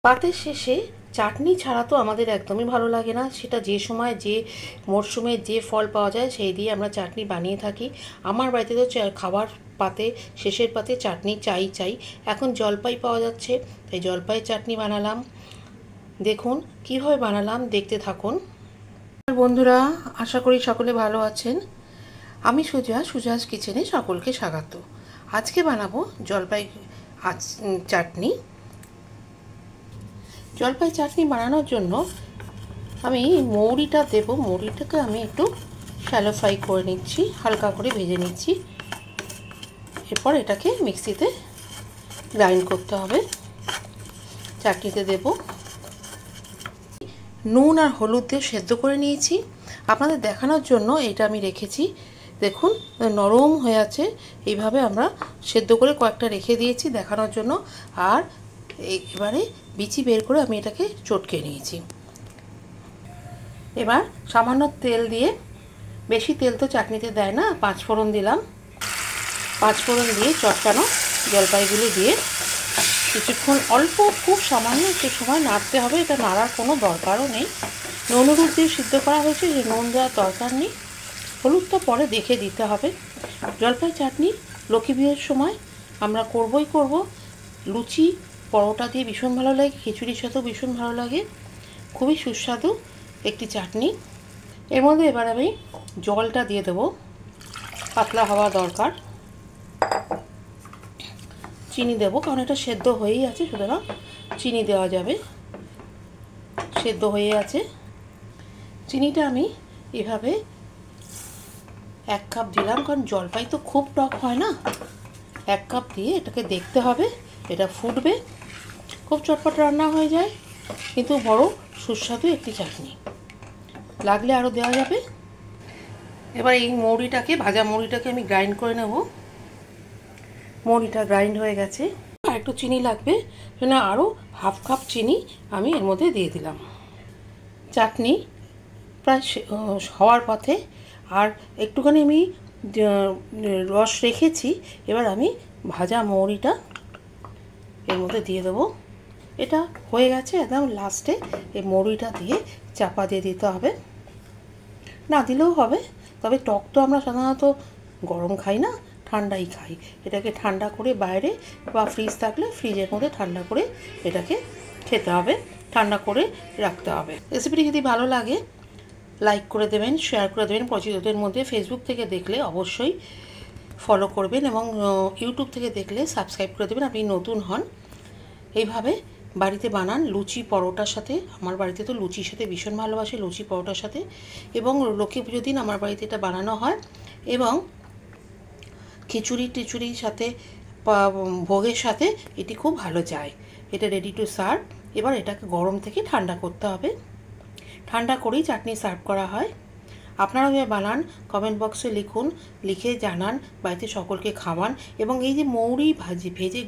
পাতের শেষে চাটনি ছাড়া তো আমাদের একদমই ভালো লাগে না। সেটা যে সময় যে মরশুমে যে ফল পাওয়া যায় সেই দিয়ে আমরা চাটনি বানিয়ে থাকি। আমার বাড়িতে তো খাবার পাতে শেষের পাতে চাটনি চাই। এখন জলপাই পাওয়া যাচ্ছে, তাই জলপাই চাটনি বানালাম। দেখুন কীভাবে বানালাম, দেখতে থাকুন। বন্ধুরা, আশা করি সকলে ভালো আছেন। আমি সুজাস কিচেনে সকলকে স্বাগত। আজকে বানাবো জলপাই চাটনি। জলপাই চাটনি বানানোর জন্য আমি মৌরিটা দেবো। মৌরিটাকে আমি একটু শ্যালো ফ্রাই করে নিচ্ছি, হালকা করে ভেজে নিচ্ছি। এরপর এটাকে মিক্সিতে গ্রাইন্ড করতে হবে। চাটনিতে দেব নুন আর হলুদ দিয়ে সেদ্ধ করে নিয়েছি। আপনাদের দেখানোর জন্য এটা আমি রেখেছি। দেখুন নরম হয়ে আছে। এইভাবে আমরা সেদ্ধ করে কয়েকটা রেখে দিয়েছি দেখানোর জন্য। আর এবারে বিচি বের করে আমি এটাকে চটকে নিয়েছি। এবার সামান্য তেল দিয়ে, বেশি তেল তো চাটনিতে দেয় না, 5 ফোড়ন দিলাম। 5 ফোড়ন দিয়ে চটকানো জলপাইগুলো দিয়ে কিছুক্ষণ অল্প খুব সামান্য একটু সময় নাড়তে হবে। এটা নাড়ার কোনো দরকারও নেই। নুন হলুদ দিয়ে সিদ্ধ করা হয়েছে, যে নুন দেওয়ার দরকার নেই। হলুদটা পরে দেখে দিতে হবে। জলপাই চাটনি লক্ষ্মী বিয়ের সময় আমরা করবই করব। লুচি পরোটা দিয়ে ভীষণ ভালো লাগে, খিচুড়ির সাথেও ভীষণ ভালো লাগে। খুবই সুস্বাদু একটি চাটনি। এর মধ্যে এবার আমি জলটা দিয়ে দেবো, পাতলা হওয়া দরকার। চিনি দেবো, কারণ এটা সেদ্ধ হয়েই আছে, সুতরাং চিনি দেওয়া যাবে। সেদ্ধ হয়ে আছে। চিনিটা আমি এভাবে 1 কাপ দিলাম, কারণ জলপাই তো খুব টক হয় না। 1 কাপ দিয়ে এটাকে দেখতে হবে। এটা ফুটবে, খুব চটপট রান্না হয়ে যায়, কিন্তু বড় সুস্বাদু একটি চাটনি। লাগলে আরও দেওয়া যাবে। এবার এই মৌরিটাকে, ভাজা মৌরিটাকে আমি গ্রাইন্ড করে নেব। মৌরিটা গ্রাইন্ড হয়ে গেছে। আর একটু চিনি লাগবে, সেজন্য আরও হাফ কাপ চিনি আমি এর মধ্যে দিয়ে দিলাম। চাটনি প্রায় হওয়ার পথে। আর একটুখানি আমি রস রেখেছি। এবার আমি ভাজা মৌরিটা এর মধ্যে দিয়ে দেবো। এটা হয়ে গেছে। একদম লাস্টে এই মৌরিটা দিয়ে চাপা দিয়ে দিতে হবে। না দিলেও হবে, তবে টক তো আমরা সাধারণত গরম খাই না, ঠান্ডাই খাই। এটাকে ঠান্ডা করে বাইরে বা ফ্রিজ থাকলে ফ্রিজের মধ্যে ঠান্ডা করে এটাকে খেতে হবে, ঠান্ডা করে রাখতে হবে। রেসিপিটি যদি ভালো লাগে লাইক করে দেবেন, শেয়ার করে দেবেন পরিচিতদের মধ্যে। ফেসবুক থেকে দেখলে অবশ্যই ফলো করবেন এবং ইউটিউব থেকে দেখলে সাবস্ক্রাইব করে দেবেন, আপনি নতুন হন। এইভাবে বাড়িতে বানান লুচি পরোটার সাথে। আমার বাড়িতে তো লুচির সাথে ভীষণ ভালোবাসে, লুচি পরোটার সাথে। এবং লক্ষ্মী পুজোর দিন আমার বাড়িতে এটা বানানো হয়। এবং খিচুড়ির সাথে, ভোগের সাথে এটি খুব ভালো যায়। এটা রেডি টু সার্ভ। এবার এটাকে গরম থেকে ঠান্ডা করতে হবে। ঠান্ডা করেই চাটনি সার্ভ করা হয়। আপনারা যে বানান কমেন্ট বক্সে লিখুন, লিখে জানান, বাড়িতে সকলকে খাওয়ান। এবং এই যে মৌরি ভেজে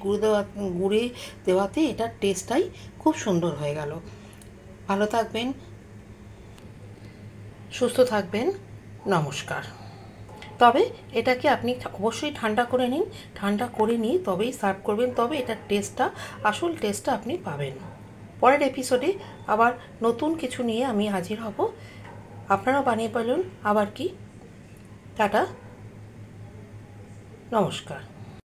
গুঁড়ে দেওয়াতে এটার টেস্টটাই খুব সুন্দর হয়ে গেল। ভালো থাকবেন, সুস্থ থাকবেন, নমস্কার। তবে এটাকে আপনি অবশ্যই ঠান্ডা করে নিন। ঠান্ডা করে নিয়ে তবেই সার্ভ করবেন, তবে এটার টেস্টটা, আসল টেস্টটা আপনি পাবেন। পরের এপিসোডে আবার নতুন কিছু নিয়ে আমি হাজির হব। আপনারাও বানিয়ে পেলেন আবার কি। টাটা, নমস্কার।